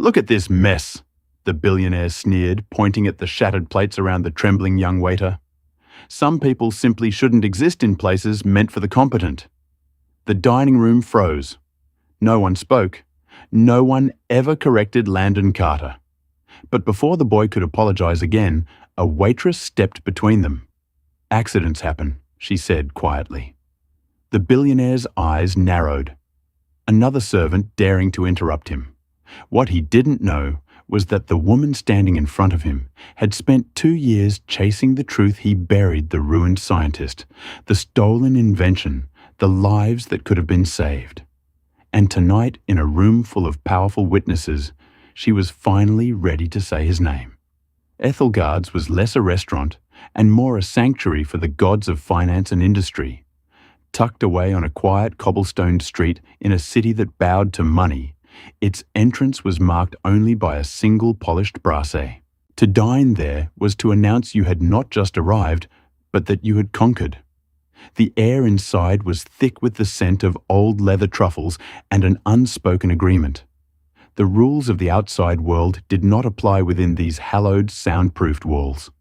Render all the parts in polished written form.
"Look at this mess," the billionaire sneered, pointing at the shattered plates around the trembling young waiter. "Some people simply shouldn't exist in places meant for the competent." The dining room froze. No one spoke. No one ever corrected Landon Carter. But before the boy could apologize again, a waitress stepped between them. "Accidents happen," she said quietly. The billionaire's eyes narrowed. Another servant daring to interrupt him. What he didn't know was that the woman standing in front of him had spent 2 years chasing the truth he buried the ruined scientist, the stolen invention, the lives that could have been saved. And tonight, in a room full of powerful witnesses, she was finally ready to say his name. Ethelgard's was less a restaurant and more a sanctuary for the gods of finance and industry. Tucked away on a quiet cobblestoned street in a city that bowed to money, its entrance was marked only by a single polished brasse. To dine there was to announce you had not just arrived, but that you had conquered. The air inside was thick with the scent of old leather truffles and an unspoken agreement. The rules of the outside world did not apply within these hallowed, soundproofed walls.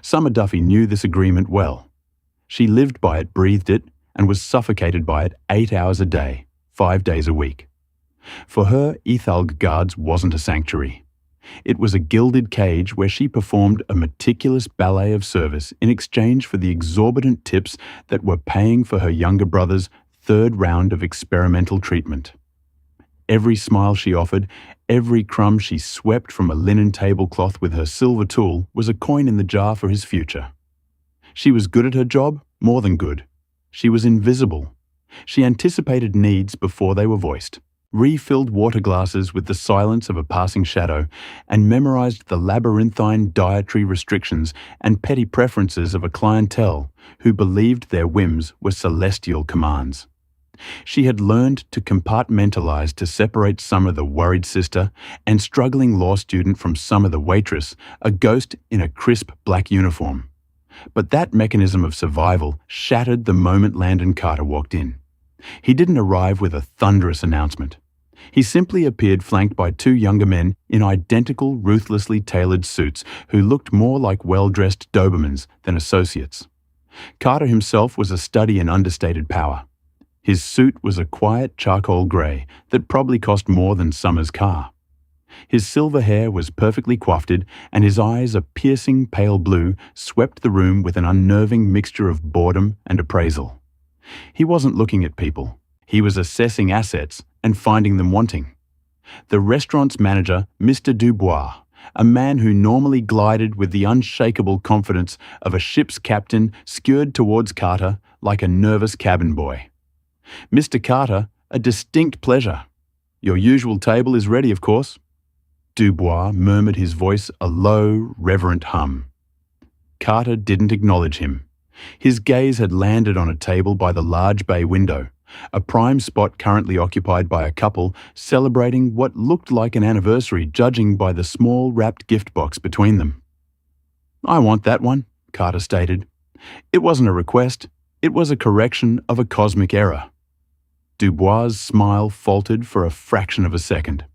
Summer Duffy knew this agreement well. She lived by it, breathed it, and was suffocated by it 8 hours a day, 5 days a week. For her, Ethelgard's wasn't a sanctuary. It was a gilded cage where she performed a meticulous ballet of service in exchange for the exorbitant tips that were paying for her younger brother's 3rd round of experimental treatment. Every smile she offered, every crumb she swept from a linen tablecloth with her silver tool was a coin in the jar for his future. She was good at her job, more than good. She was invisible. She anticipated needs before they were voiced, refilled water glasses with the silence of a passing shadow, and memorized the labyrinthine dietary restrictions and petty preferences of a clientele who believed their whims were celestial commands. She had learned to compartmentalize to separate Summer the worried sister and struggling law student from Summer the waitress, a ghost in a crisp black uniform. But that mechanism of survival shattered the moment Landon Carter walked in. He didn't arrive with a thunderous announcement. He simply appeared flanked by 2 younger men in identical, ruthlessly tailored suits who looked more like well-dressed Dobermans than associates. Carter himself was a study in understated power. His suit was a quiet charcoal grey that probably cost more than Summer's car. His silver hair was perfectly coiffed, and his eyes, a piercing pale blue, swept the room with an unnerving mixture of boredom and appraisal. He wasn't looking at people. He was assessing assets and finding them wanting. The restaurant's manager, Mr. Dubois, a man who normally glided with the unshakable confidence of a ship's captain, skewed towards Carter like a nervous cabin boy. "Mr. Carter, a distinct pleasure. Your usual table is ready, of course." Dubois murmured, his voice a low, reverent hum. Carter didn't acknowledge him. His gaze had landed on a table by the large bay window, a prime spot currently occupied by a couple celebrating what looked like an anniversary, judging by the small wrapped gift box between them. "I want that one," Carter stated. It wasn't a request, it was a correction of a cosmic error. Dubois' smile faltered for a fraction of a second.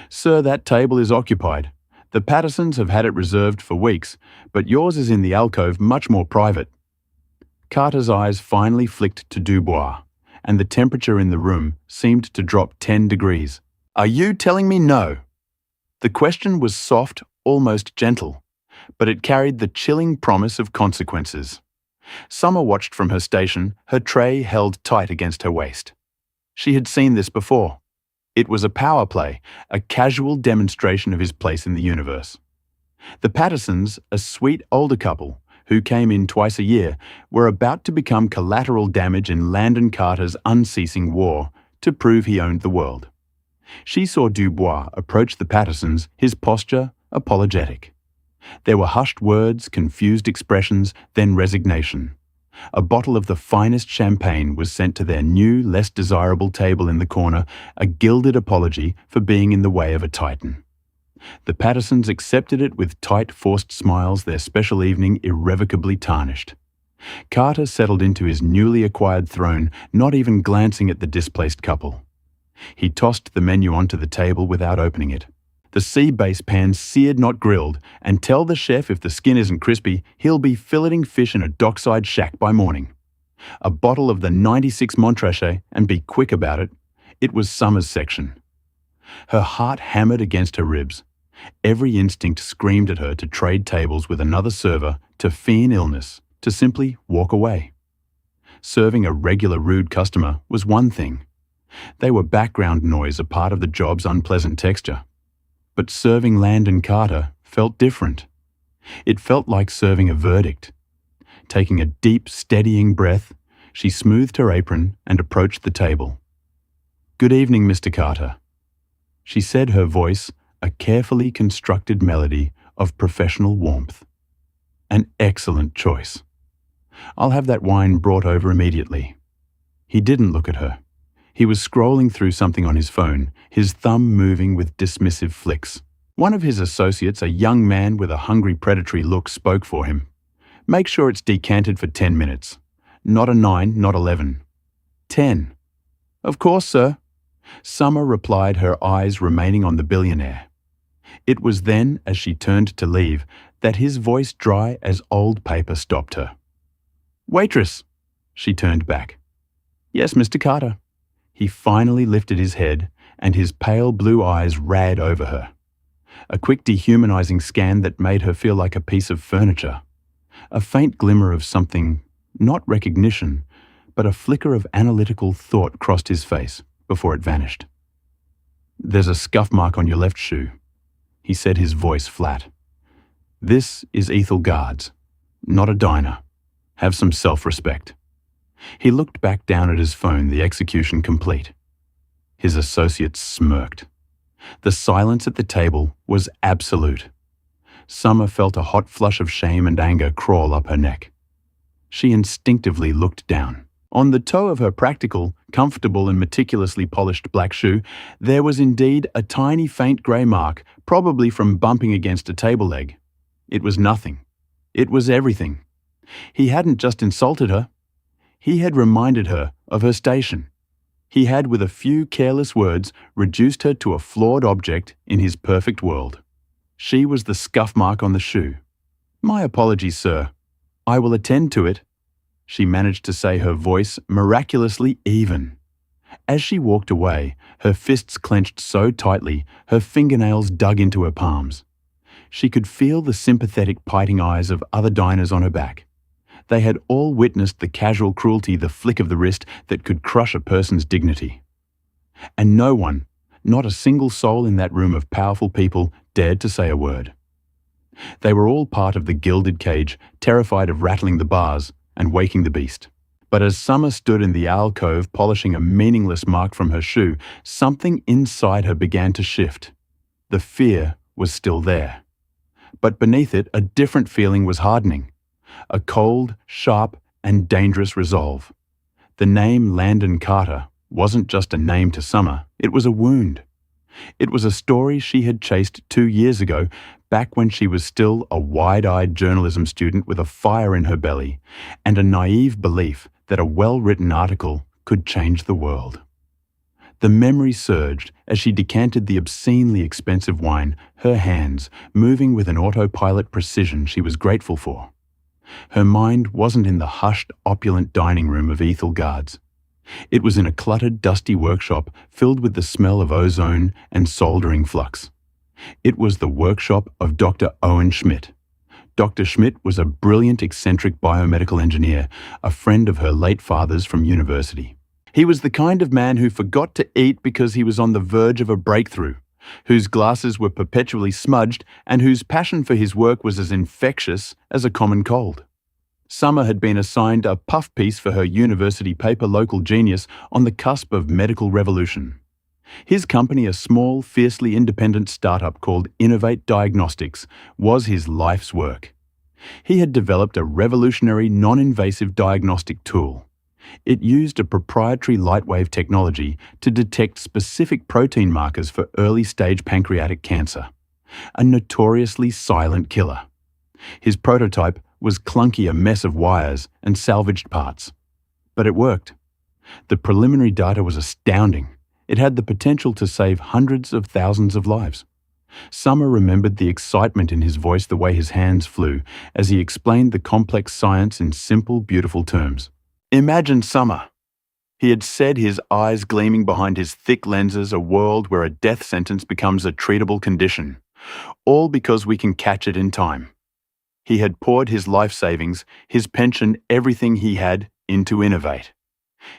"Sir, that table is occupied. The Pattersons have had it reserved for weeks, but yours is in the alcove, much more private." Carter's eyes finally flicked to Dubois, and the temperature in the room seemed to drop 10 degrees. "Are you telling me no?" The question was soft, almost gentle, but it carried the chilling promise of consequences. Summer watched from her station, her tray held tight against her waist. She had seen this before. It was a power play, a casual demonstration of his place in the universe. The Pattersons, a sweet older couple who came in twice a year, were about to become collateral damage in Landon Carter's unceasing war to prove he owned the world. She saw Dubois approach the Pattersons, his posture apologetic. There were hushed words, confused expressions, then resignation. A bottle of the finest champagne was sent to their new, less desirable table in the corner, a gilded apology for being in the way of a titan. The Pattersons accepted it with tight, forced smiles, their special evening irrevocably tarnished. Carter settled into his newly acquired throne, not even glancing at the displaced couple. He tossed the menu onto the table without opening it. The sea base pan seared not grilled, and tell the chef if the skin isn't crispy, he'll be filleting fish in a dockside shack by morning. A bottle of the 96 Montrachet, and be quick about it. It was Summer's section. Her heart hammered against her ribs. Every instinct screamed at her to trade tables with another server, to feign illness, to simply walk away. Serving a regular rude customer was one thing. They were background noise, a part of the job's unpleasant texture. But serving Landon Carter felt different. It felt like serving a verdict. Taking a deep, steadying breath, she smoothed her apron and approached the table. "Good evening, Mr. Carter," she said, her voice a carefully constructed melody of professional warmth. "An excellent choice. I'll have that wine brought over immediately." He didn't look at her. He was scrolling through something on his phone, his thumb moving with dismissive flicks. One of his associates, a young man with a hungry, predatory look, spoke for him. "Make sure it's decanted for 10 minutes. Not a 9, not 11. 10. "Of course, sir." Summer replied, her eyes remaining on the billionaire. It was then, as she turned to leave, that his voice, dry as old paper, stopped her. "Waitress!" She turned back. "Yes, Mr. Carter." He finally lifted his head, and his pale blue eyes ran over her. A quick dehumanizing scan that made her feel like a piece of furniture. A faint glimmer of something, not recognition, but a flicker of analytical thought crossed his face before it vanished. "There's a scuff mark on your left shoe," he said, his voice flat. "This is Ethel Guards, not a diner. Have some self-respect." He looked back down at his phone, the execution complete. His associates smirked. The silence at the table was absolute. Summer felt a hot flush of shame and anger crawl up her neck. She instinctively looked down. On the toe of her practical, comfortable and meticulously polished black shoe, there was indeed a tiny faint grey mark, probably from bumping against a table leg. It was nothing. It was everything. He hadn't just insulted her. He had reminded her of her station. He had, with a few careless words, reduced her to a flawed object in his perfect world. She was the scuff mark on the shoe. "My apologies, sir. I will attend to it," she managed to say, her voice miraculously even. As she walked away, her fists clenched so tightly, her fingernails dug into her palms. She could feel the sympathetic, piting eyes of other diners on her back. They had all witnessed the casual cruelty, the flick of the wrist that could crush a person's dignity. And no one, not a single soul in that room of powerful people, dared to say a word. They were all part of the gilded cage, terrified of rattling the bars and waking the beast. But as Summer stood in the alcove polishing a meaningless mark from her shoe, something inside her began to shift. The fear was still there. But beneath it, a different feeling was hardening. A cold, sharp, and dangerous resolve. The name Landon Carter wasn't just a name to Summer, it was a wound. It was a story she had chased 2 years ago, back when she was still a wide-eyed journalism student with a fire in her belly and a naive belief that a well-written article could change the world. The memory surged as she decanted the obscenely expensive wine, her hands moving with an autopilot precision she was grateful for. Her mind wasn't in the hushed, opulent dining room of Ethel Guards. It was in a cluttered, dusty workshop filled with the smell of ozone and soldering flux. It was the workshop of Dr. Owen Schmidt. Dr. Schmidt was a brilliant, eccentric biomedical engineer, a friend of her late father's from university. He was the kind of man who forgot to eat because he was on the verge of a breakthrough, whose glasses were perpetually smudged, and whose passion for his work was as infectious as a common cold. Summer had been assigned a puff piece for her university paper, Local Genius, on the cusp of medical revolution. His company, a small, fiercely independent startup called Innovate Diagnostics, was his life's work. He had developed a revolutionary, non-invasive diagnostic tool. It used a proprietary lightwave technology to detect specific protein markers for early-stage pancreatic cancer, a notoriously silent killer. His prototype was clunky, a mess of wires and salvaged parts. But it worked. The preliminary data was astounding. It had the potential to save hundreds of thousands of lives. Summer remembered the excitement in his voice, the way his hands flew, as he explained the complex science in simple, beautiful terms. Imagine Summer. He had said, his eyes gleaming behind his thick lenses, a world where a death sentence becomes a treatable condition. All because we can catch it in time. He had poured his life savings, his pension, everything he had, into Innovate.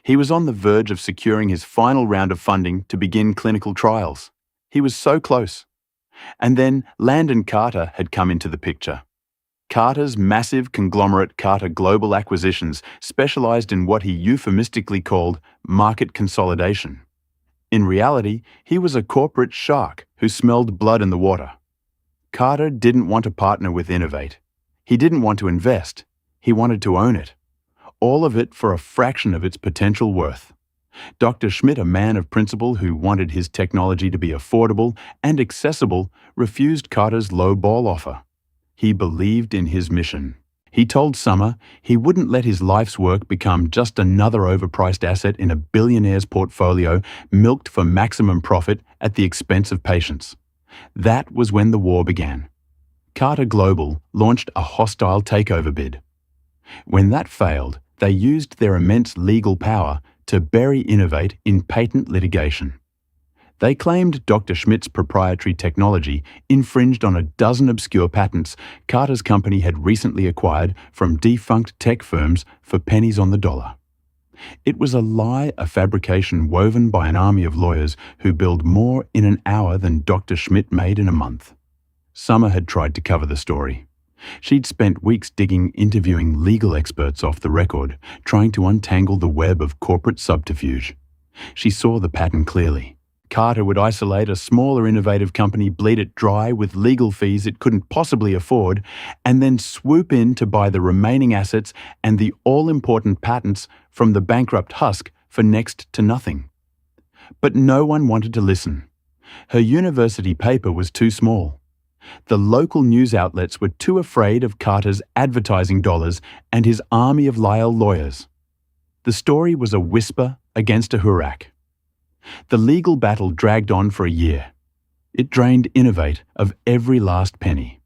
He was on the verge of securing his final round of funding to begin clinical trials. He was so close. And then Landon Carter had come into the picture. Carter's massive conglomerate, Carter Global Acquisitions, specialized in what he euphemistically called market consolidation. In reality, he was a corporate shark who smelled blood in the water. Carter didn't want to partner with Innovate. He didn't want to invest. He wanted to own it. All of it for a fraction of its potential worth. Dr. Schmidt, a man of principle who wanted his technology to be affordable and accessible, refused Carter's low-ball offer. He believed in his mission. He told Summer he wouldn't let his life's work become just another overpriced asset in a billionaire's portfolio, milked for maximum profit at the expense of patients. That was when the war began. Carter Global launched a hostile takeover bid. When that failed, they used their immense legal power to bury Innovate in patent litigation. They claimed Dr. Schmidt's proprietary technology infringed on a dozen obscure patents Carter's company had recently acquired from defunct tech firms for pennies on the dollar. It was a lie, a fabrication woven by an army of lawyers who billed more in an hour than Dr. Schmidt made in a month. Summer had tried to cover the story. She'd spent weeks digging, interviewing legal experts off the record, trying to untangle the web of corporate subterfuge. She saw the pattern clearly. Carter would isolate a smaller innovative company, bleed it dry with legal fees it couldn't possibly afford, and then swoop in to buy the remaining assets and the all-important patents from the bankrupt husk for next to nothing. But no one wanted to listen. Her university paper was too small. The local news outlets were too afraid of Carter's advertising dollars and his army of loyal lawyers. The story was a whisper against a hurrah. The legal battle dragged on for a year. It drained Innovate of every last penny.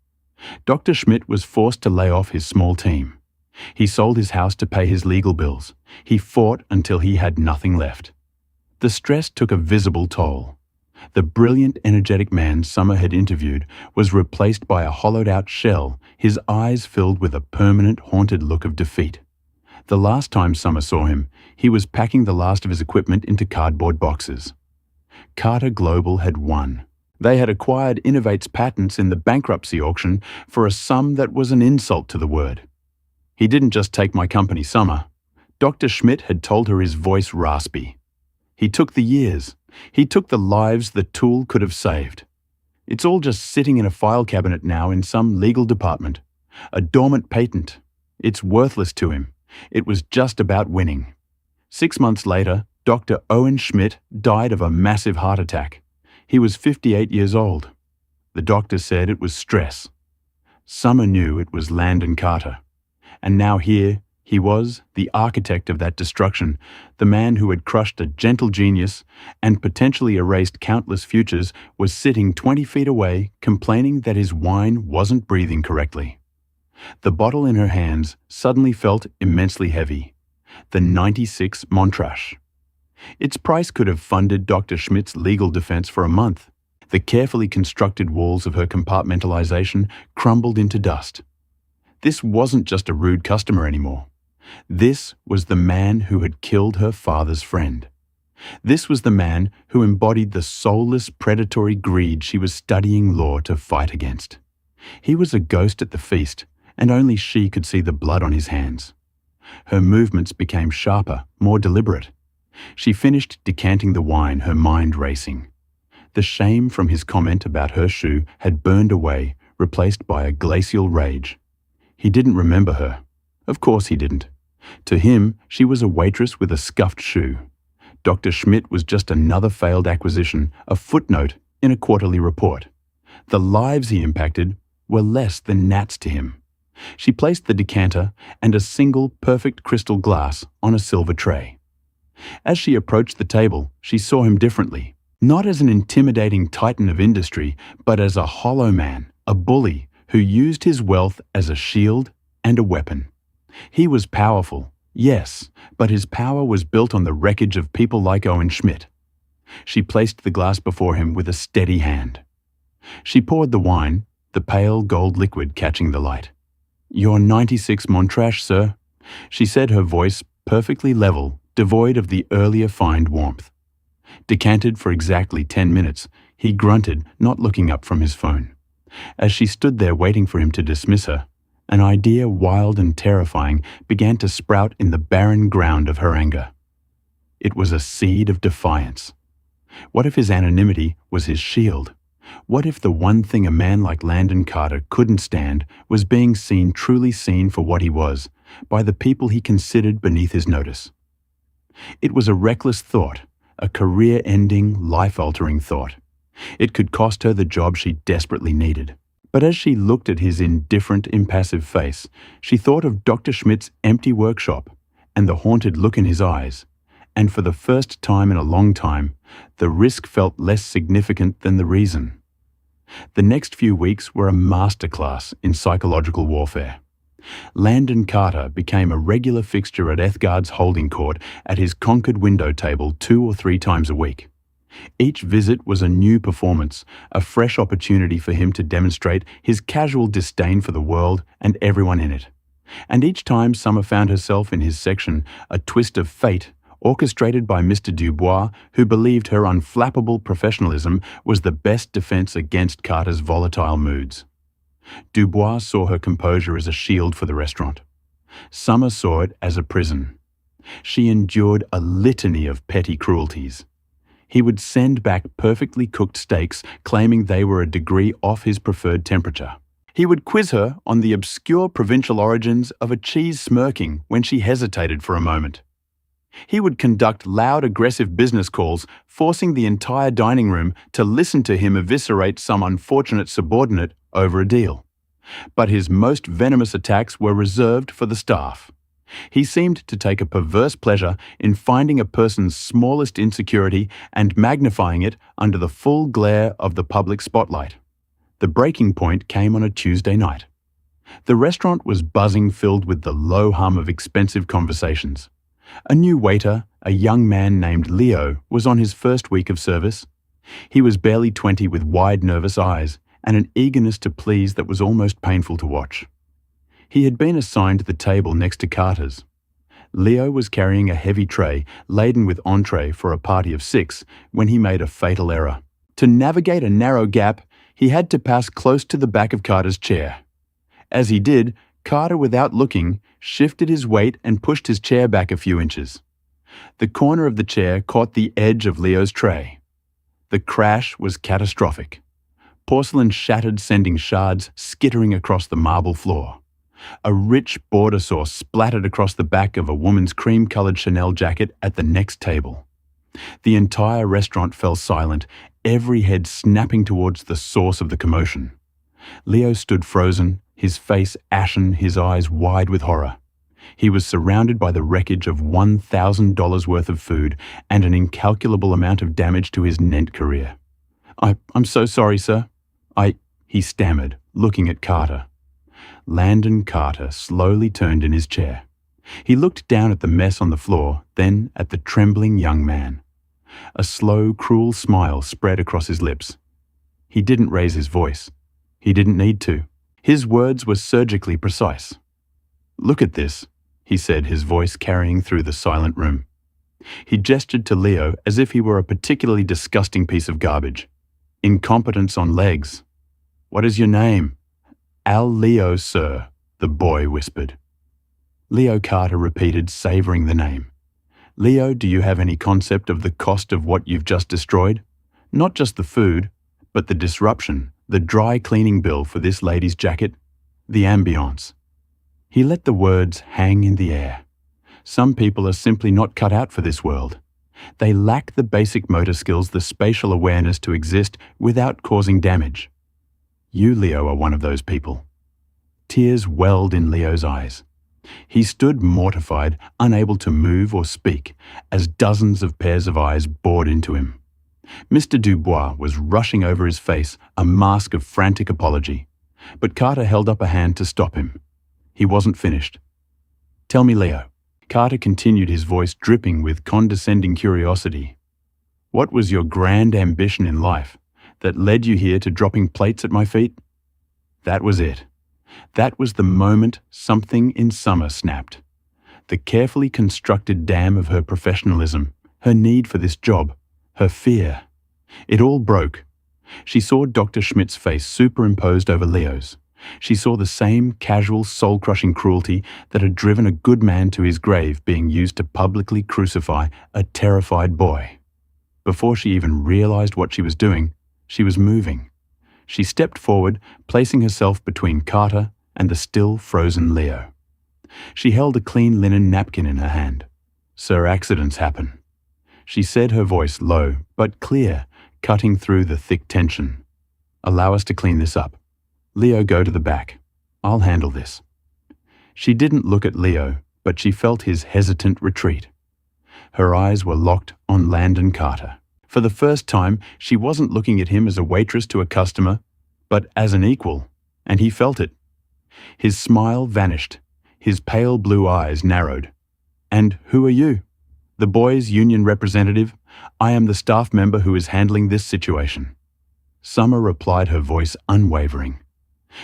Dr. Schmidt was forced to lay off his small team. He sold his house to pay his legal bills. He fought until he had nothing left. The stress took a visible toll. The brilliant, energetic man Summer had interviewed was replaced by a hollowed-out shell, his eyes filled with a permanent, haunted look of defeat. The last time Summer saw him, he was packing the last of his equipment into cardboard boxes. Carter Global had won. They had acquired Innovate's patents in the bankruptcy auction for a sum that was an insult to the word. He didn't just take my company, Summer. Dr. Schmidt had told her, his voice raspy. He took the years. He took the lives the tool could have saved. It's all just sitting in a file cabinet now in some legal department. A dormant patent. It's worthless to him. It was just about winning. 6 months later, Dr. Owen Schmidt died of a massive heart attack. He was 58 years old. The doctor said it was stress. Summer knew it was Landon Carter. And now here he was, the architect of that destruction, the man who had crushed a gentle genius and potentially erased countless futures, was sitting 20 feet away, complaining that his wine wasn't breathing correctly. The bottle in her hands suddenly felt immensely heavy. The 96 Montrach. Its price could have funded Dr. Schmidt's legal defense for a month. The carefully constructed walls of her compartmentalization crumbled into dust. This wasn't just a rude customer anymore. This was the man who had killed her father's friend. This was the man who embodied the soulless, predatory greed she was studying law to fight against. He was a ghost at the feast, and only she could see the blood on his hands. Her movements became sharper, more deliberate. She finished decanting the wine, her mind racing. The shame from his comment about her shoe had burned away, replaced by a glacial rage. He didn't remember her. Of course he didn't. To him, she was a waitress with a scuffed shoe. Dr. Schmidt was just another failed acquisition, a footnote in a quarterly report. The lives he impacted were less than gnats to him. She placed the decanter and a single perfect crystal glass on a silver tray. As she approached the table, she saw him differently. Not as an intimidating titan of industry, but as a hollow man, a bully who used his wealth as a shield and a weapon. He was powerful, yes, but his power was built on the wreckage of people like Owen Schmidt. She placed the glass before him with a steady hand. She poured the wine, the pale gold liquid catching the light. "Your 96 Montrach, sir," she said, her voice perfectly level, devoid of the earlier fine warmth. Decanted for exactly 10 minutes, he grunted, not looking up from his phone. As she stood there waiting for him to dismiss her, an idea wild and terrifying began to sprout in the barren ground of her anger. It was a seed of defiance. What if his anonymity was his shield? What if the one thing a man like Landon Carter couldn't stand was being seen, truly seen for what he was, by the people he considered beneath his notice? It was a reckless thought, a career-ending, life-altering thought. It could cost her the job she desperately needed. But as she looked at his indifferent, impassive face, she thought of Dr. Schmidt's empty workshop and the haunted look in his eyes. And for the first time in a long time, the risk felt less significant than the reason. The next few weeks were a masterclass in psychological warfare. Landon Carter became a regular fixture at Ethgard's holding court at his Concord window table 2 or 3 times a week. Each visit was a new performance, a fresh opportunity for him to demonstrate his casual disdain for the world and everyone in it. And each time Summer found herself in his section, a twist of fate orchestrated by Mr. Dubois, who believed her unflappable professionalism was the best defense against Carter's volatile moods. Dubois saw her composure as a shield for the restaurant. Summer saw it as a prison. She endured a litany of petty cruelties. He would send back perfectly cooked steaks, claiming they were a degree off his preferred temperature. He would quiz her on the obscure provincial origins of a cheese smirking when she hesitated for a moment. He would conduct loud, aggressive business calls, forcing the entire dining room to listen to him eviscerate some unfortunate subordinate over a deal. But his most venomous attacks were reserved for the staff. He seemed to take a perverse pleasure in finding a person's smallest insecurity and magnifying it under the full glare of the public spotlight. The breaking point came on a Tuesday night. The restaurant was buzzing, filled with the low hum of expensive conversations. A new waiter, a young man named Leo, was on his first week of service. He was barely 20 with wide, nervous eyes and an eagerness to please that was almost painful to watch. He had been assigned the table next to Carter's. Leo was carrying a heavy tray laden with entree for a party of 6 when he made a fatal error. To navigate a narrow gap, he had to pass close to the back of Carter's chair. As he did, Carter, without looking, shifted his weight and pushed his chair back a few inches. The corner of the chair caught the edge of Leo's tray. The crash was catastrophic. Porcelain shattered, sending shards skittering across the marble floor. A rich border sauce splattered across the back of a woman's cream-colored Chanel jacket at the next table. The entire restaurant fell silent, every head snapping towards the source of the commotion. Leo stood frozen, his face ashen, his eyes wide with horror. He was surrounded by the wreckage of $1,000 worth of food and an incalculable amount of damage to his Nent career. I'm so sorry, sir. He stammered, looking at Carter. Landon Carter slowly turned in his chair. He looked down at the mess on the floor, then at the trembling young man. A slow, cruel smile spread across his lips. He didn't raise his voice. He didn't need to. His words were surgically precise. "Look at this," he said, his voice carrying through the silent room. He gestured to Leo as if he were a particularly disgusting piece of garbage. "Incompetence on legs. What is your name?" "Al Leo, sir," the boy whispered. Leo Carter repeated, savoring the name. "Leo, do you have any concept of the cost of what you've just destroyed? Not just the food, but the disruption, the dry cleaning bill for this lady's jacket, the ambience." He let the words hang in the air. Some people are simply not cut out for this world. They lack the basic motor skills, the spatial awareness to exist without causing damage. You, Leo, are one of those people. Tears welled in Leo's eyes. He stood mortified, unable to move or speak, as dozens of pairs of eyes bored into him. Mr. Dubois was rushing over his face, a mask of frantic apology. But Carter held up a hand to stop him. He wasn't finished. "Tell me, Leo." Carter continued, his voice dripping with condescending curiosity. "What was your grand ambition in life that led you here to dropping plates at my feet?" That was it. That was the moment something in Summer snapped. The carefully constructed dam of her professionalism, her need for this job, her fear. It all broke. She saw Dr. Schmidt's face superimposed over Leo's. She saw the same casual, soul-crushing cruelty that had driven a good man to his grave being used to publicly crucify a terrified boy. Before she even realized what she was doing, she was moving. She stepped forward, placing herself between Carter and the still frozen Leo. She held a clean linen napkin in her hand. "Sir, accidents happen," she said, her voice low but clear, cutting through the thick tension. "Allow us to clean this up. Leo, go to the back. I'll handle this." She didn't look at Leo, but she felt his hesitant retreat. Her eyes were locked on Landon Carter. For the first time, she wasn't looking at him as a waitress to a customer, but as an equal, and he felt it. His smile vanished. His pale blue eyes narrowed. "And who are you?" "The boys' union representative. I am the staff member who is handling this situation." Summer replied, her voice unwavering.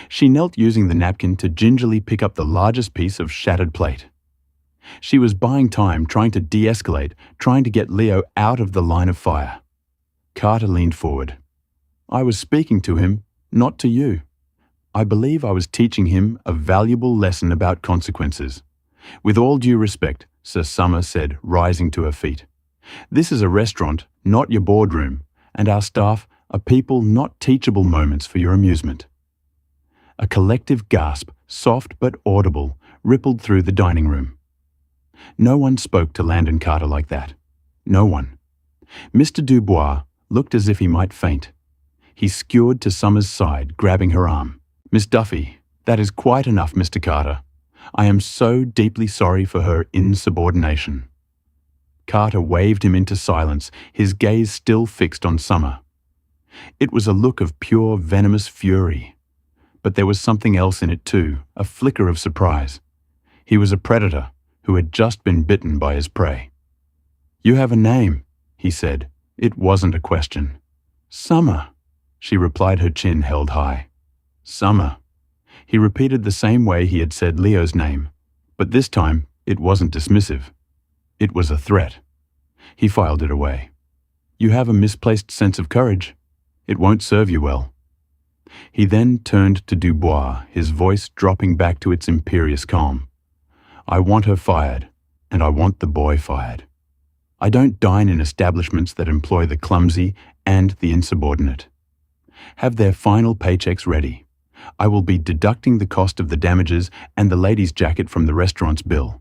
She knelt, using the napkin to gingerly pick up the largest piece of shattered plate. She was buying time, trying to de-escalate, trying to get Leo out of the line of fire. Carter leaned forward. "I was speaking to him, not to you. I believe I was teaching him a valuable lesson about consequences. With all due respect," Sir Summer said, rising to her feet. "This is a restaurant, not your boardroom, and our staff are people, not teachable moments for your amusement." A collective gasp, soft but audible, rippled through the dining room. No one spoke to Landon Carter like that. No one. Mr. Dubois looked as if he might faint. He skewered to Summer's side, grabbing her arm. "Miss Duffy, that is quite enough, Mr. Carter. I am so deeply sorry for her insubordination." Carter waved him into silence, his gaze still fixed on Summer. It was a look of pure, venomous fury. But there was something else in it too, a flicker of surprise. He was a predator who had just been bitten by his prey. "You have a name," he said. It wasn't a question. "Summer," she replied, her chin held high. "Summer." He repeated the same way he had said Leo's name, but this time it wasn't dismissive. It was a threat. He filed it away. "You have a misplaced sense of courage. It won't serve you well." He then turned to Dubois, his voice dropping back to its imperious calm. "I want her fired, and I want the boy fired. I don't dine in establishments that employ the clumsy and the insubordinate. Have their final paychecks ready. I will be deducting the cost of the damages and the lady's jacket from the restaurant's bill.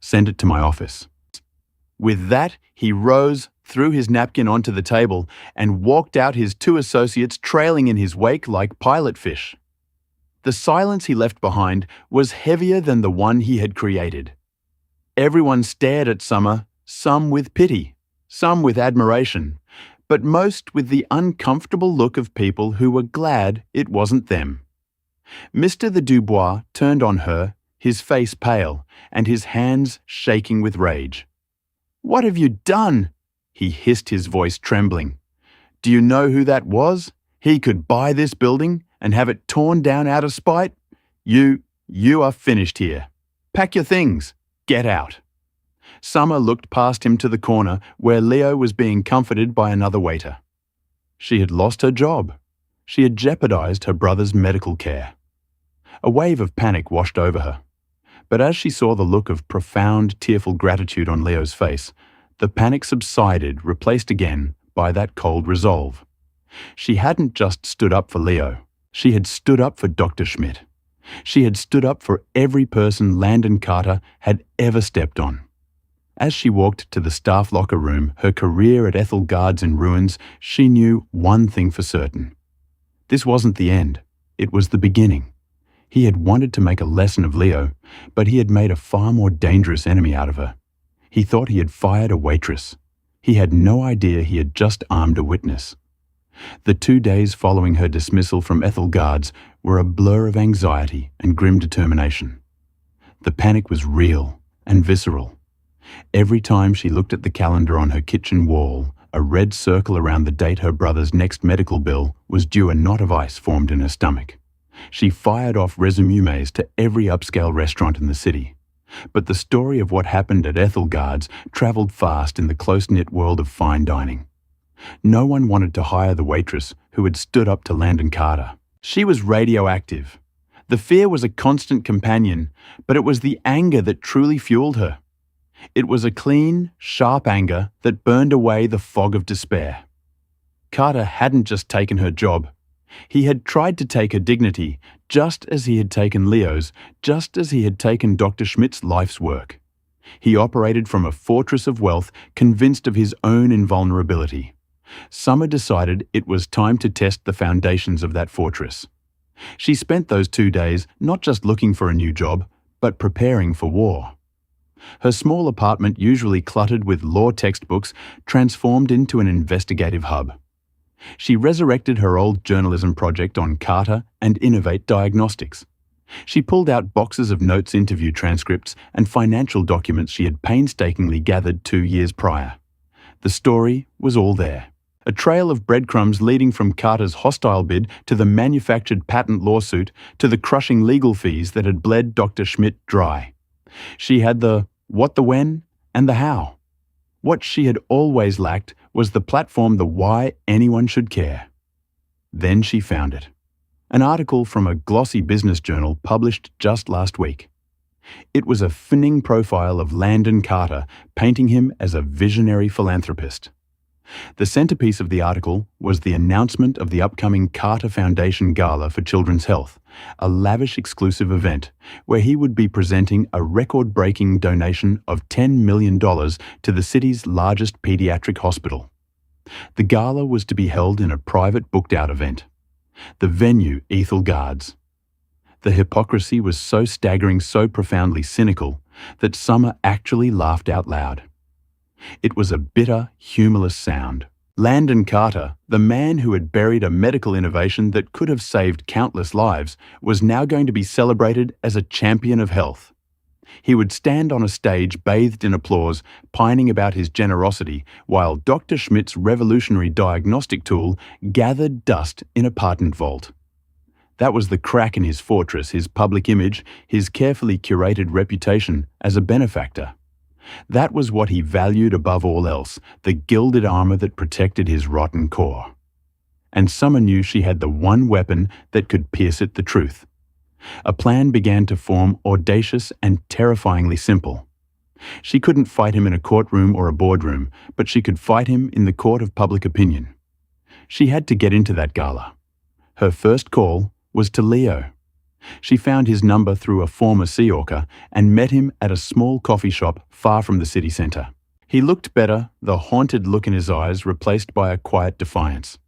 Send it to my office." With that, he rose, threw his napkin onto the table, and walked out, his two associates trailing in his wake like pilot fish. The silence he left behind was heavier than the one he had created. Everyone stared at Summer, some with pity, some with admiration, but most with the uncomfortable look of people who were glad it wasn't them. Mr. the Dubois turned on her, his face pale, and his hands shaking with rage. "What have you done?" he hissed, his voice trembling. "Do you know who that was? He could buy this building and have it torn down out of spite. You are finished here. Pack your things. Get out." Summer looked past him to the corner where Leo was being comforted by another waiter. She had lost her job. She had jeopardized her brother's medical care. A wave of panic washed over her. But as she saw the look of profound, tearful gratitude on Leo's face, the panic subsided, replaced again by that cold resolve. She hadn't just stood up for Leo. She had stood up for Dr. Schmidt. She had stood up for every person Landon Carter had ever stepped on. As she walked to the staff locker room, her career at Ethel Guards in ruins, she knew one thing for certain. This wasn't the end. It was the beginning. He had wanted to make a lesson of Leo, but he had made a far more dangerous enemy out of her. He thought he had fired a waitress. He had no idea he had just armed a witness. The 2 days following her dismissal from Ethel Guards were a blur of anxiety and grim determination. The panic was real and visceral. Every time she looked at the calendar on her kitchen wall, a red circle around the date her brother's next medical bill was due, a knot of ice formed in her stomach. She fired off resumes to every upscale restaurant in the city. But the story of what happened at Ethel Guards traveled fast in the close-knit world of fine dining. No one wanted to hire the waitress who had stood up to Landon Carter. She was radioactive. The fear was a constant companion, but it was the anger that truly fueled her. It was a clean, sharp anger that burned away the fog of despair. Carter hadn't just taken her job. He had tried to take her dignity, just as he had taken Leo's, just as he had taken Dr. Schmidt's life's work. He operated from a fortress of wealth, convinced of his own invulnerability. Summer decided it was time to test the foundations of that fortress. She spent those 2 days not just looking for a new job, but preparing for war. Her small apartment, usually cluttered with law textbooks, transformed into an investigative hub. She resurrected her old journalism project on Carter and Innovate Diagnostics. She pulled out boxes of notes, interview transcripts, and financial documents she had painstakingly gathered 2 years prior. The story was all there. A trail of breadcrumbs leading from Carter's hostile bid to the manufactured patent lawsuit to the crushing legal fees that had bled Dr. Schmidt dry. She had the what, the when, and the how. What she had always lacked was the platform, the why anyone should care. Then she found it. An article from a glossy business journal published just last week. It was a finning profile of Landon Carter, painting him as a visionary philanthropist. The centerpiece of the article was the announcement of the upcoming Carter Foundation Gala for Children's Health, a lavish exclusive event where he would be presenting a record-breaking donation of $10 million to the city's largest pediatric hospital. The gala was to be held in a private booked-out event. The venue, Ethel Guards. The hypocrisy was so staggering, so profoundly cynical, that Summer actually laughed out loud. It was a bitter, humorless sound. Landon Carter, the man who had buried a medical innovation that could have saved countless lives, was now going to be celebrated as a champion of health. He would stand on a stage bathed in applause, pining about his generosity, while Dr. Schmidt's revolutionary diagnostic tool gathered dust in a patent vault. That was the crack in his fortress, his public image, his carefully curated reputation as a benefactor. That was what he valued above all else, the gilded armor that protected his rotten core. And Summer knew she had the one weapon that could pierce it, the truth. A plan began to form, audacious and terrifyingly simple. She couldn't fight him in a courtroom or a boardroom, but she could fight him in the court of public opinion. She had to get into that gala. Her first call was to Leo. She found his number through a former Sea Orca and met him at a small coffee shop far from the city centre. He looked better, the haunted look in his eyes replaced by a quiet defiance.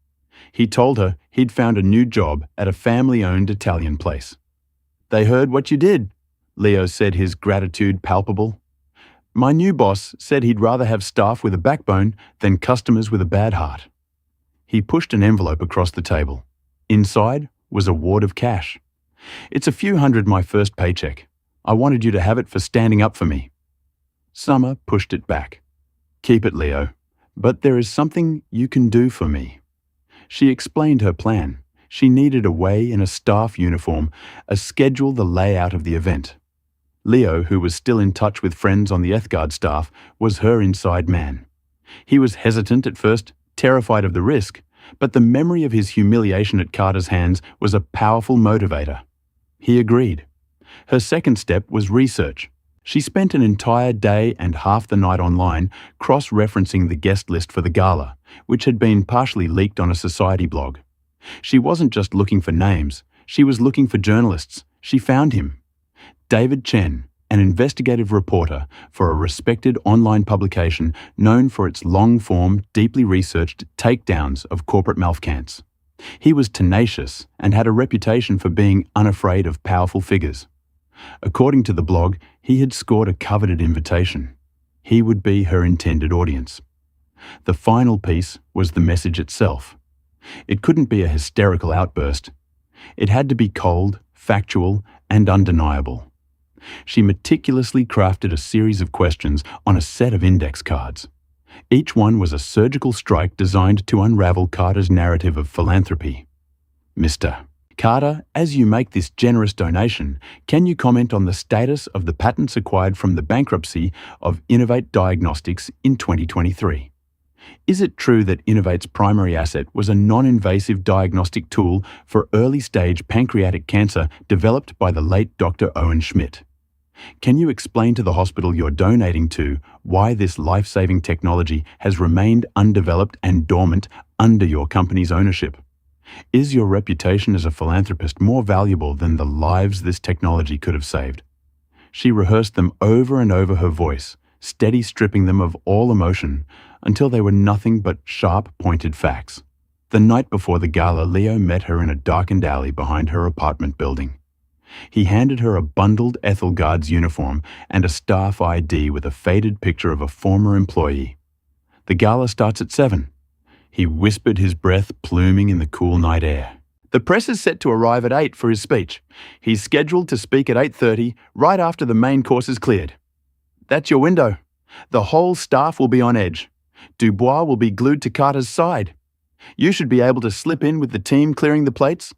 He told her he'd found a new job at a family-owned Italian place. "They heard what you did," Leo said, his gratitude palpable. "My new boss said he'd rather have staff with a backbone than customers with a bad heart." He pushed an envelope across the table. Inside was a wad of cash. "It's a few hundred, my first paycheck. I wanted you to have it for standing up for me." Summer pushed it back. "Keep it, Leo. But there is something you can do for me." She explained her plan. She needed a way in a staff uniform, a schedule, the layout of the event. Leo, who was still in touch with friends on the Ethgard staff, was her inside man. He was hesitant at first, terrified of the risk, but the memory of his humiliation at Carter's hands was a powerful motivator. He agreed. Her second step was research. She spent an entire day and half the night online cross-referencing the guest list for the gala, which had been partially leaked on a society blog. She wasn't just looking for names, she was looking for journalists. She found him. David Chen, an investigative reporter for a respected online publication known for its long-form, deeply researched takedowns of corporate malfeasance. He was tenacious and had a reputation for being unafraid of powerful figures. According to the blog, he had scored a coveted invitation. He would be her intended audience. The final piece was the message itself. It couldn't be a hysterical outburst. It had to be cold, factual, and undeniable. She meticulously crafted a series of questions on a set of index cards. Each one was a surgical strike designed to unravel Carter's narrative of philanthropy. Mr. Carter, as you make this generous donation, can you comment on the status of the patents acquired from the bankruptcy of Innovate Diagnostics in 2023? Is it true that Innovate's primary asset was a non-invasive diagnostic tool for early-stage pancreatic cancer developed by the late Dr. Owen Schmidt? Can you explain to the hospital you're donating to why this life-saving technology has remained undeveloped and dormant under your company's ownership? Is your reputation as a philanthropist more valuable than the lives this technology could have saved? She rehearsed them over and over, her voice, steady stripping them of all emotion, until they were nothing but sharp, pointed facts. The night before the gala, Leo met her in a darkened alley behind her apartment building. He handed her a bundled Ethel Guard's uniform and a staff ID with a faded picture of a former employee. The gala starts at 7. He whispered, his breath pluming in the cool night air. The press is set to arrive at 8 for his speech. He's scheduled to speak at 8:30, right after the main course is cleared. That's your window. The whole staff will be on edge. Dubois will be glued to Carter's side. You should be able to slip in with the team clearing the plates.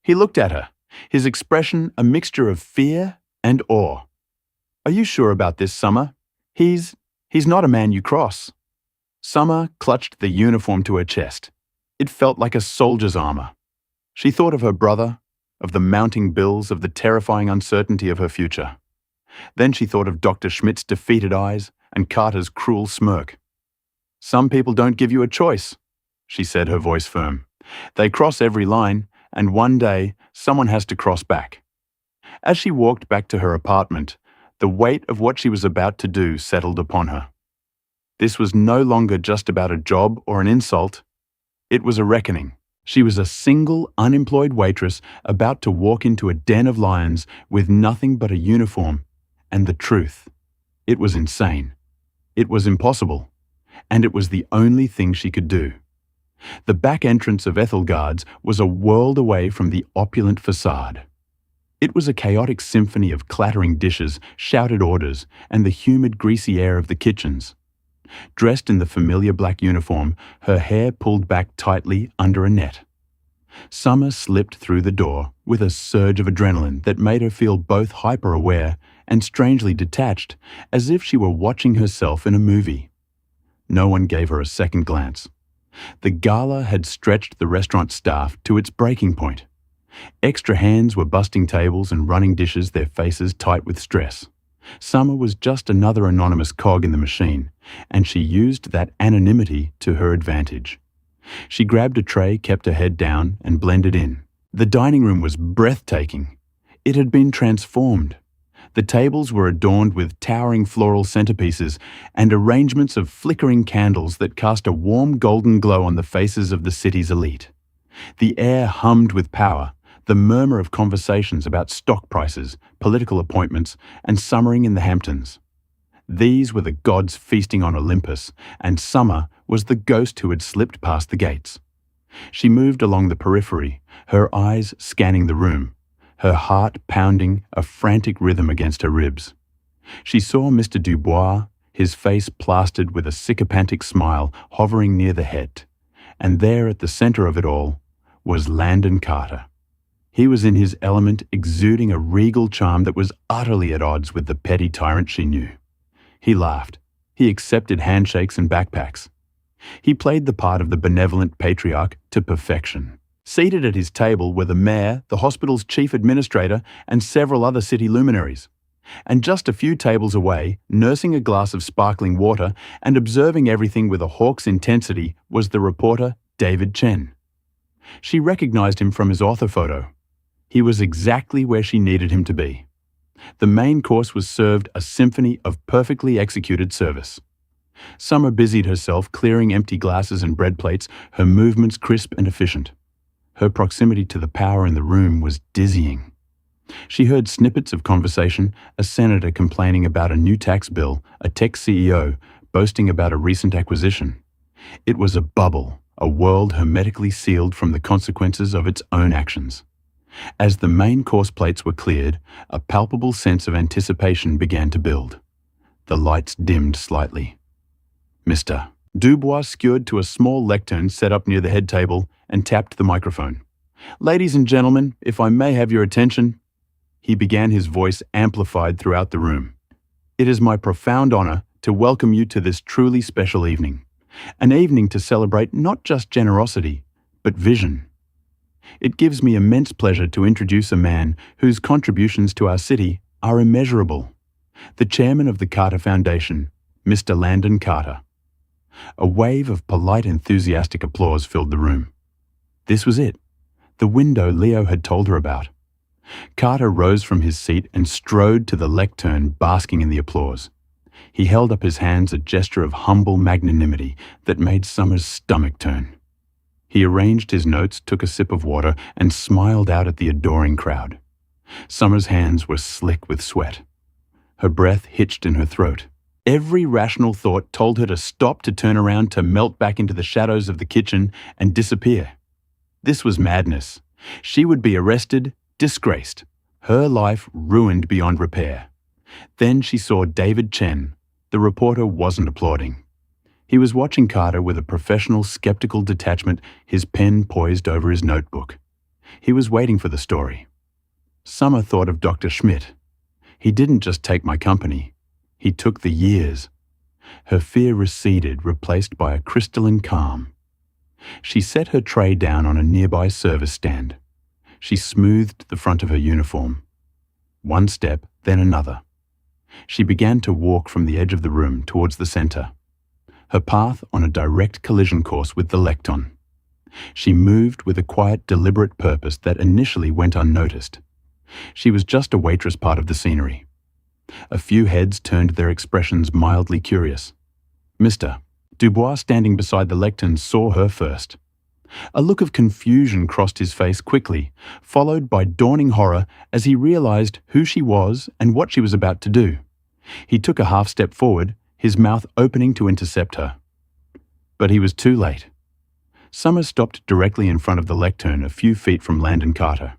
He looked at her, his expression a mixture of fear and awe. Are you sure about this, Summer? He's not a man you cross. Summer clutched the uniform to her chest. It felt like a soldier's armor. She thought of her brother, of the mounting bills, of the terrifying uncertainty of her future. Then she thought of Dr. Schmidt's defeated eyes and Carter's cruel smirk. Some people don't give you a choice, she said, her voice firm. They cross every line, and one day someone has to cross back. As she walked back to her apartment, the weight of what she was about to do settled upon her. This was no longer just about a job or an insult. It was a reckoning. She was a single, unemployed waitress about to walk into a den of lions with nothing but a uniform and the truth. It was insane. It was impossible. And it was the only thing she could do. The back entrance of Ethelgard's was a world away from the opulent facade. It was a chaotic symphony of clattering dishes, shouted orders, and the humid, greasy air of the kitchens. Dressed in the familiar black uniform, her hair pulled back tightly under a net. Summer slipped through the door with a surge of adrenaline that made her feel both hyper-aware and strangely detached, as if she were watching herself in a movie. No one gave her a second glance. The gala had stretched the restaurant staff to its breaking point. Extra hands were busting tables and running dishes, their faces tight with stress. Summer was just another anonymous cog in the machine, and she used that anonymity to her advantage. She grabbed a tray, kept her head down, and blended in. The dining room was breathtaking. It had been transformed. The tables were adorned with towering floral centerpieces and arrangements of flickering candles that cast a warm golden glow on the faces of the city's elite. The air hummed with power, the murmur of conversations about stock prices, political appointments, and summering in the Hamptons. These were the gods feasting on Olympus, and Summer was the ghost who had slipped past the gates. She moved along the periphery, her eyes scanning the room, her heart pounding a frantic rhythm against her ribs. She saw Mr. Dubois, his face plastered with a sycophantic smile, hovering near the head, and there at the center of it all was Landon Carter. He was in his element, exuding a regal charm that was utterly at odds with the petty tyrant she knew. He laughed. He accepted handshakes and backpacks. He played the part of the benevolent patriarch to perfection. Seated at his table were the mayor, the hospital's chief administrator, and several other city luminaries. And just a few tables away, nursing a glass of sparkling water and observing everything with a hawk's intensity, was the reporter David Chen. She recognized him from his author photo. He was exactly where she needed him to be. The main course was served a symphony of perfectly executed service. Summer busied herself clearing empty glasses and bread plates, her movements crisp and efficient. Her proximity to the power in the room was dizzying. She heard snippets of conversation, a senator complaining about a new tax bill, a tech CEO boasting about a recent acquisition. It was a bubble, a world hermetically sealed from the consequences of its own actions. As the main course plates were cleared, a palpable sense of anticipation began to build. The lights dimmed slightly. Mr. Dubois skewered to a small lectern set up near the head table and tapped the microphone. "Ladies and gentlemen, if I may have your attention," he began, his voice amplified throughout the room. "It is my profound honor to welcome you to this truly special evening. An evening to celebrate not just generosity, but vision. It gives me immense pleasure to introduce a man whose contributions to our city are immeasurable. The chairman of the Carter Foundation, Mr. Landon Carter." A wave of polite, enthusiastic applause filled the room. This was it, the window Leo had told her about. Carter rose from his seat and strode to the lectern, basking in the applause. He held up his hands, a gesture of humble magnanimity that made Summer's stomach turn. He arranged his notes, took a sip of water, and smiled out at the adoring crowd. Summer's hands were slick with sweat. Her breath hitched in her throat. Every rational thought told her to stop, to turn around, to melt back into the shadows of the kitchen and disappear. This was madness. She would be arrested, disgraced, her life ruined beyond repair. Then she saw David Chen. The reporter wasn't applauding. He was watching Carter with a professional, skeptical detachment, his pen poised over his notebook. He was waiting for the story. Summer thought of Dr. Schmidt. He didn't just take my company. He took the years. Her fear receded, replaced by a crystalline calm. She set her tray down on a nearby service stand. She smoothed the front of her uniform. One step, then another. She began to walk from the edge of the room towards the center, her path on a direct collision course with the lectern. She moved with a quiet, deliberate purpose that initially went unnoticed. She was just a waitress, part of the scenery. A few heads turned, their expressions mildly curious. Mr. Dubois, standing beside the lectern, saw her first. A look of confusion crossed his face quickly, followed by dawning horror as he realized who she was and what she was about to do. He took a half step forward, his mouth opening to intercept her. But he was too late. Summer stopped directly in front of the lectern, a few feet from Landon Carter.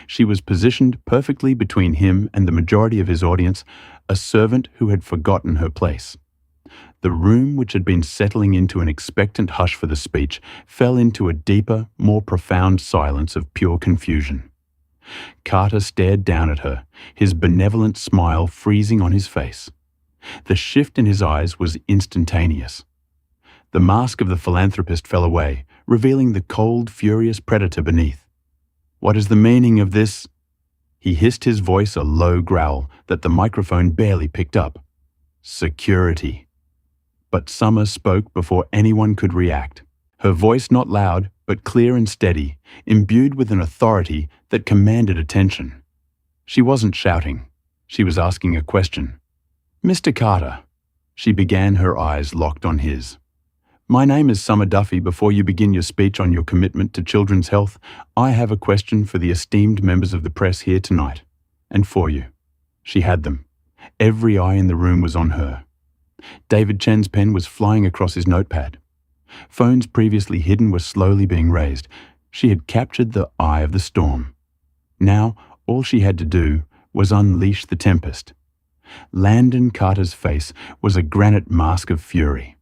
She was positioned perfectly between him and the majority of his audience, a servant who had forgotten her place. The room, which had been settling into an expectant hush for the speech, fell into a deeper, more profound silence of pure confusion. Carter stared down at her, his benevolent smile freezing on his face. The shift in his eyes was instantaneous. The mask of the philanthropist fell away, revealing the cold, furious predator beneath. "What is the meaning of this?" He hissed, his voice a low growl that the microphone barely picked up. "Security." But Summer spoke before anyone could react. Her voice not loud, but clear and steady, imbued with an authority that commanded attention. She wasn't shouting. She was asking a question. "Mr. Carter," she began, her eyes locked on his. "My name is Summer Duffy. Before you begin your speech on your commitment to children's health, I have a question for the esteemed members of the press here tonight. And for you." She had them. Every eye in the room was on her. David Chen's pen was flying across his notepad. Phones previously hidden were slowly being raised. She had captured the eye of the storm. Now, all she had to do was unleash the tempest. Landon Carter's face was a granite mask of fury.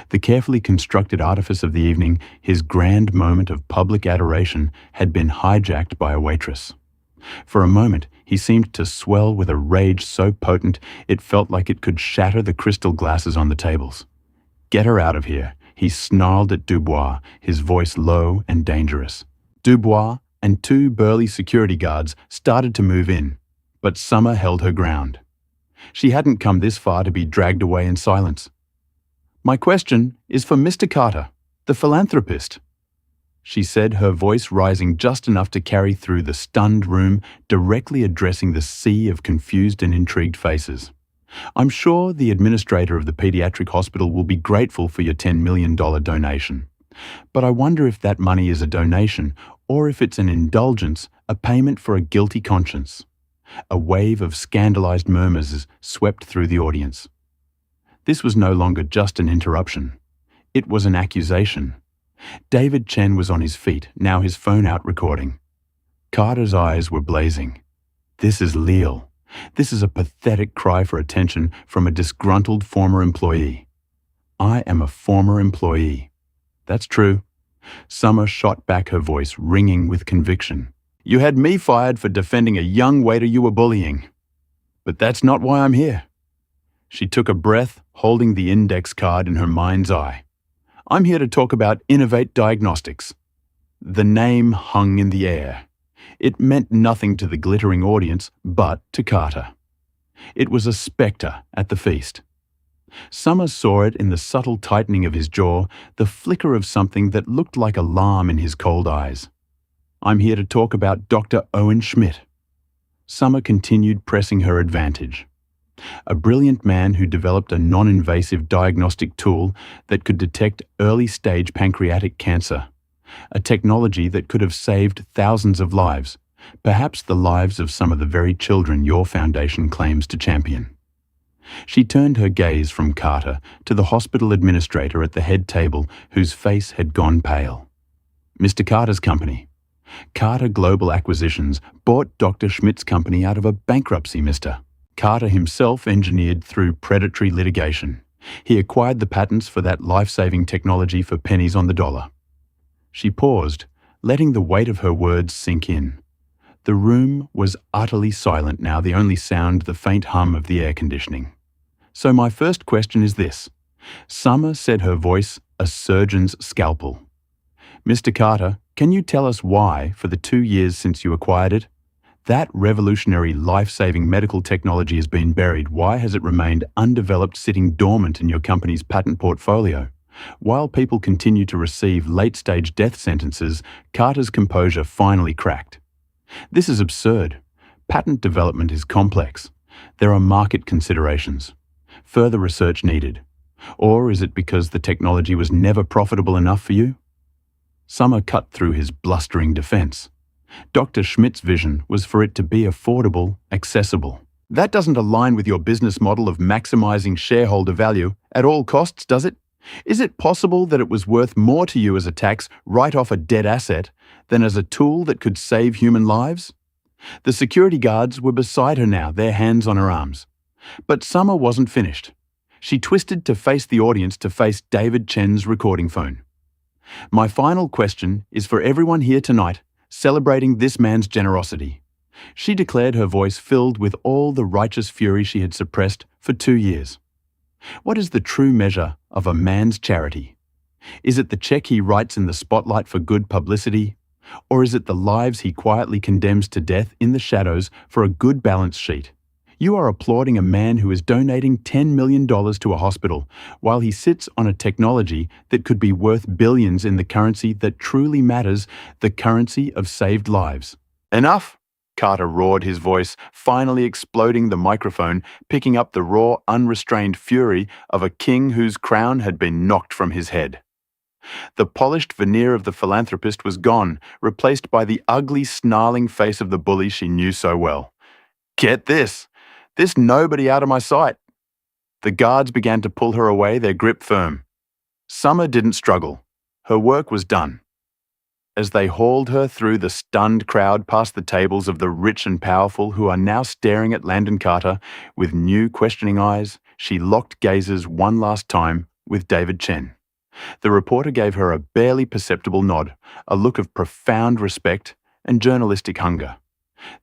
The carefully constructed artifice of the evening, his grand moment of public adoration, had been hijacked by a waitress. For a moment, he seemed to swell with a rage so potent it felt like it could shatter the crystal glasses on the tables. "Get her out of here," he snarled at Dubois, his voice low and dangerous. Dubois and two burly security guards started to move in, but Summer held her ground. She hadn't come this far to be dragged away in silence. "My question is for Mr. Carter, the philanthropist," she said, her voice rising just enough to carry through the stunned room, directly addressing the sea of confused and intrigued faces. "I'm sure the administrator of the pediatric hospital will be grateful for your $10 million donation. But I wonder if that money is a donation or if it's an indulgence, a payment for a guilty conscience." A wave of scandalized murmurs swept through the audience. This was no longer just an interruption. It was an accusation. David Chen was on his feet, now his phone out recording. Carter's eyes were blazing. This is Leal. This is a pathetic cry for attention from a disgruntled former employee. I am a former employee. That's true. Summer shot back, her voice ringing with conviction. You had me fired for defending a young waiter you were bullying. But that's not why I'm here. She took a breath, holding the index card in her mind's eye. I'm here to talk about Innovate Diagnostics. The name hung in the air. It meant nothing to the glittering audience, but to Carter. It was a spectre at the feast. Summer saw it in the subtle tightening of his jaw, the flicker of something that looked like alarm in his cold eyes. I'm here to talk about Dr. Owen Schmidt. Summer continued pressing her advantage. A brilliant man who developed a non-invasive diagnostic tool that could detect early-stage pancreatic cancer. A technology that could have saved thousands of lives, perhaps the lives of some of the very children your foundation claims to champion. She turned her gaze from Carter to the hospital administrator at the head table, whose face had gone pale. Mr. Carter's company. Carter Global Acquisitions bought Dr. Schmidt's company out of a bankruptcy, Mr. Carter himself engineered through predatory litigation. He acquired the patents for that life-saving technology for pennies on the dollar. She paused, letting the weight of her words sink in. The room was utterly silent now, the only sound the faint hum of the air conditioning. So my first question is this. Summer said, her voice a surgeon's scalpel. Mr. Carter, can you tell us why, for the 2 years since you acquired it, that revolutionary life-saving medical technology has been buried? Why has it remained undeveloped, sitting dormant in your company's patent portfolio? While people continue to receive late-stage death sentences, Carter's composure finally cracked. This is absurd. Patent development is complex. There are market considerations. Further research needed. Or is it because the technology was never profitable enough for you? Summer cut through his blustering defense. Dr. Schmidt's vision was for it to be affordable, accessible. That doesn't align with your business model of maximizing shareholder value at all costs, does it? Is it possible that it was worth more to you as a tax write-off a dead asset than as a tool that could save human lives? The security guards were beside her now, their hands on her arms. But Summer wasn't finished. She twisted to face the audience, to face David Chen's recording phone. My final question is for everyone here tonight, celebrating this man's generosity. She declared, her voice filled with all the righteous fury she had suppressed for 2 years. What is the true measure of a man's charity? Is it the check he writes in the spotlight for good publicity? Or is it the lives he quietly condemns to death in the shadows for a good balance sheet? You are applauding a man who is donating $10 million to a hospital while he sits on a technology that could be worth billions in the currency that truly matters, the currency of saved lives. Enough! Carter roared, his voice finally exploding the microphone, picking up the raw, unrestrained fury of a king whose crown had been knocked from his head. The polished veneer of the philanthropist was gone, replaced by the ugly, snarling face of the bully she knew so well. Get this! This nobody out of my sight! The guards began to pull her away, their grip firm. Summer didn't struggle. Her work was done. As they hauled her through the stunned crowd past the tables of the rich and powerful who are now staring at Landon Carter with new questioning eyes, she locked gazes one last time with David Chen. The reporter gave her a barely perceptible nod, a look of profound respect and journalistic hunger.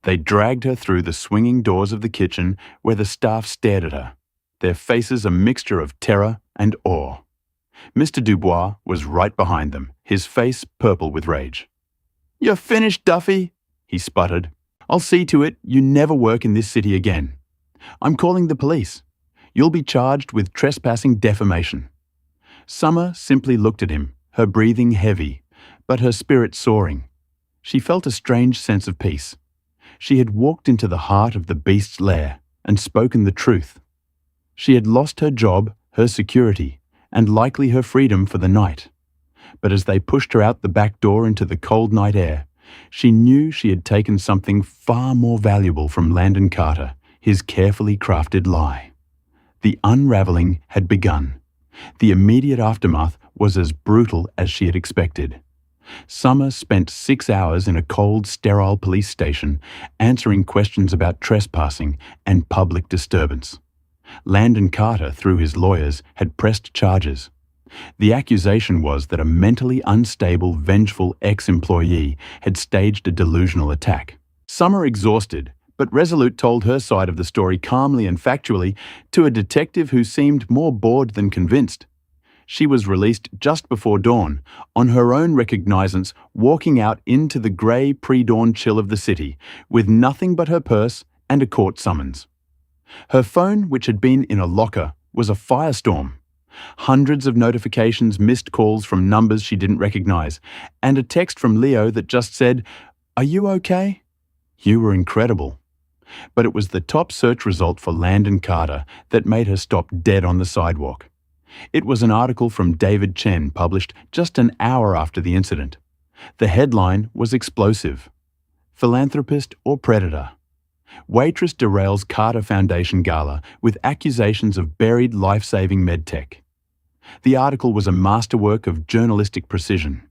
They dragged her through the swinging doors of the kitchen where the staff stared at her, their faces a mixture of terror and awe. Mr. Dubois was right behind them, his face purple with rage. "You're finished, Duffy," he sputtered. "I'll see to it you never work in this city again. I'm calling the police. You'll be charged with trespassing defamation." Summer simply looked at him, her breathing heavy, but her spirit soaring. She felt a strange sense of peace. She had walked into the heart of the beast's lair and spoken the truth. She had lost her job, her security, and likely her freedom for the night. But as they pushed her out the back door into the cold night air, she knew she had taken something far more valuable from Landon Carter, his carefully crafted lie. The unraveling had begun. The immediate aftermath was as brutal as she had expected. Summer spent 6 hours in a cold, sterile police station answering questions about trespassing and public disturbance. Landon Carter, through his lawyers, had pressed charges. The accusation was that a mentally unstable, vengeful ex-employee had staged a delusional attack. Summer, exhausted, but resolute, told her side of the story calmly and factually to a detective who seemed more bored than convinced. She was released just before dawn, on her own recognizance, walking out into the grey pre-dawn chill of the city, with nothing but her purse and a court summons. Her phone, which had been in a locker, was a firestorm. Hundreds of notifications, missed calls from numbers she didn't recognize, and a text from Leo that just said, "Are you okay? You were incredible." But it was the top search result for Landon Carter that made her stop dead on the sidewalk. It was an article from David Chen published just an hour after the incident. The headline was explosive: "Philanthropist or Predator? Waitress derails Carter Foundation Gala with accusations of buried life-saving medtech." The article was a masterwork of journalistic precision.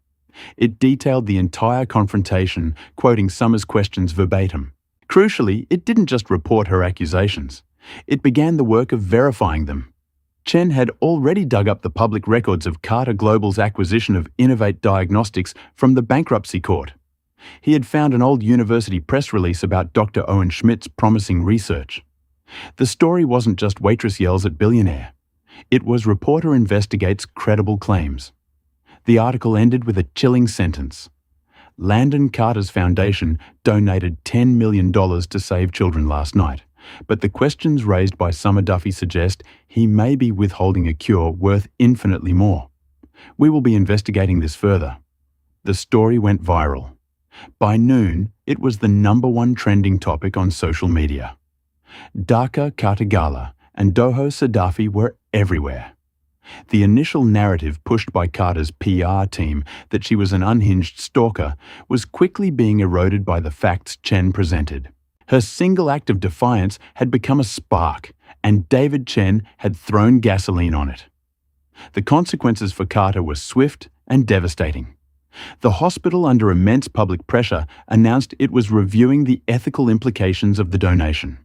It detailed the entire confrontation, quoting Summer's questions verbatim. Crucially, it didn't just report her accusations. It began the work of verifying them. Chen had already dug up the public records of Carter Global's acquisition of Innovate Diagnostics from the bankruptcy court. He had found an old university press release about Dr. Owen Schmidt's promising research. The story wasn't just Waitress yells at Billionaire. It was reporter investigates credible claims. The article ended with a chilling sentence: "Landon Carter's foundation donated $10 million to save children last night, but the questions raised by Summer Duffy suggest he may be withholding a cure worth infinitely more. We will be investigating this further." The story went viral. By noon, it was the #1 trending topic on social media. Dhaka Carter Gala and Doho Sadafi were everywhere. The initial narrative pushed by Carter's PR team that she was an unhinged stalker was quickly being eroded by the facts Chen presented. Her single act of defiance had become a spark, and David Chen had thrown gasoline on it. The consequences for Carter were swift and devastating. The hospital, under immense public pressure, announced it was reviewing the ethical implications of the donation.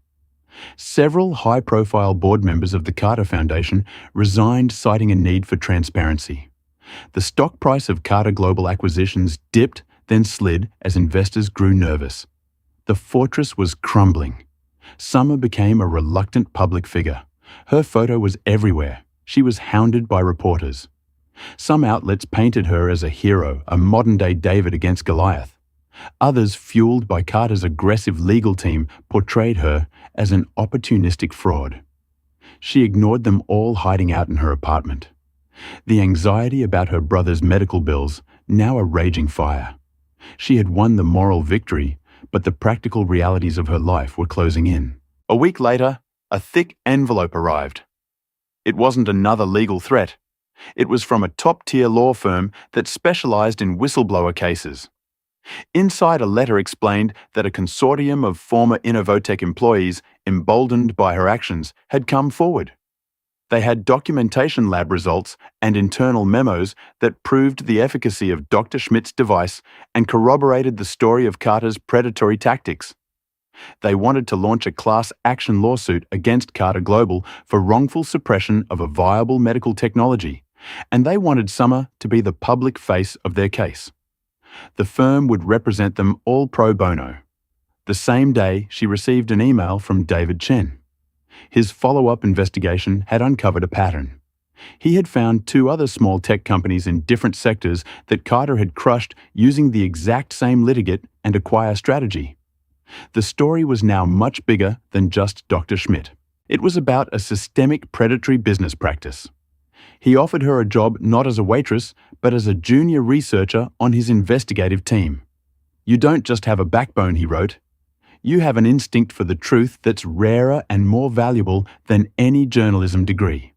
Several high-profile board members of the Carter Foundation resigned, citing a need for transparency. The stock price of Carter Global acquisitions dipped, then slid as investors grew nervous. The fortress was crumbling. Summer became a reluctant public figure. Her photo was everywhere. She was hounded by reporters. Some outlets painted her as a hero, a modern-day David against Goliath. Others, fueled by Carter's aggressive legal team, portrayed her as an opportunistic fraud. She ignored them all, hiding out in her apartment. The anxiety about her brother's medical bills, now a raging fire. She had won the moral victory, but the practical realities of her life were closing in. A week later, a thick envelope arrived. It wasn't another legal threat. It was from a top-tier law firm that specialized in whistleblower cases. Inside, a letter explained that a consortium of former Innovotech employees, emboldened by her actions, had come forward. They had documentation lab results and internal memos that proved the efficacy of Dr. Schmidt's device and corroborated the story of Carter's predatory tactics. They wanted to launch a class action lawsuit against Carter Global for wrongful suppression of a viable medical technology, and they wanted Summer to be the public face of their case. The firm would represent them all pro bono. The same day, she received an email from David Chen. His follow-up investigation had uncovered a pattern. He had found 2 other small tech companies in different sectors that Carter had crushed using the exact same litigate and acquire strategy. The story was now much bigger than just Dr. Schmidt. It was about a systemic predatory business practice. He offered her a job not as a waitress, but as a junior researcher on his investigative team. "You don't just have a backbone," he wrote. "You have an instinct for the truth that's rarer and more valuable than any journalism degree."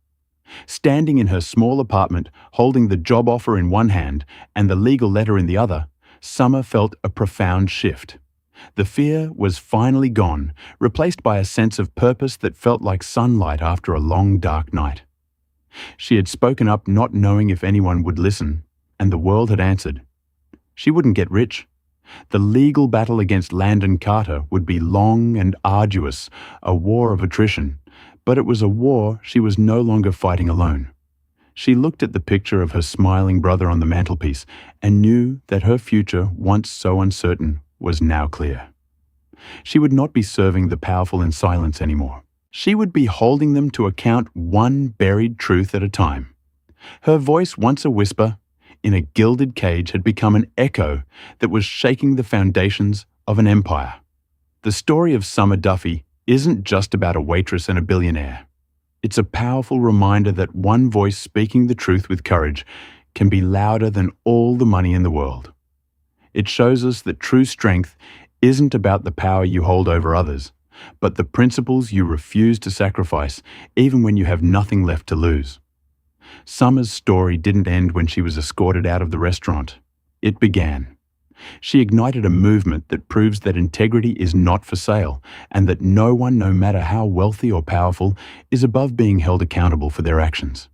Standing in her small apartment, holding the job offer in one hand and the legal letter in the other, Summer felt a profound shift. The fear was finally gone, replaced by a sense of purpose that felt like sunlight after a long, dark night. She had spoken up not knowing if anyone would listen, and the world had answered. She wouldn't get rich. The legal battle against Landon Carter would be long and arduous, a war of attrition, but it was a war she was no longer fighting alone. She looked at the picture of her smiling brother on the mantelpiece and knew that her future, once so uncertain, was now clear. She would not be serving the powerful in silence anymore. She would be holding them to account one buried truth at a time. Her voice, once a whisper, in a gilded cage, had become an echo that was shaking the foundations of an empire. The story of Summer Duffy isn't just about a waitress and a billionaire. It's a powerful reminder that one voice speaking the truth with courage can be louder than all the money in the world. It shows us that true strength isn't about the power you hold over others, but the principles you refuse to sacrifice, even when you have nothing left to lose. Summer's story didn't end when she was escorted out of the restaurant. It began. She ignited a movement that proves that integrity is not for sale, and that no one, no matter how wealthy or powerful, is above being held accountable for their actions.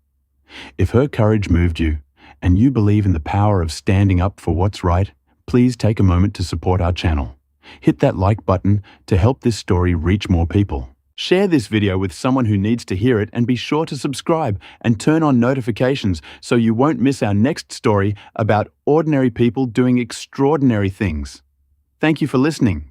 If her courage moved you, and you believe in the power of standing up for what's right, please take a moment to support our channel. Hit that like button to help this story reach more people. Share this video with someone who needs to hear it, and be sure to subscribe and turn on notifications so you won't miss our next story about ordinary people doing extraordinary things. Thank you for listening.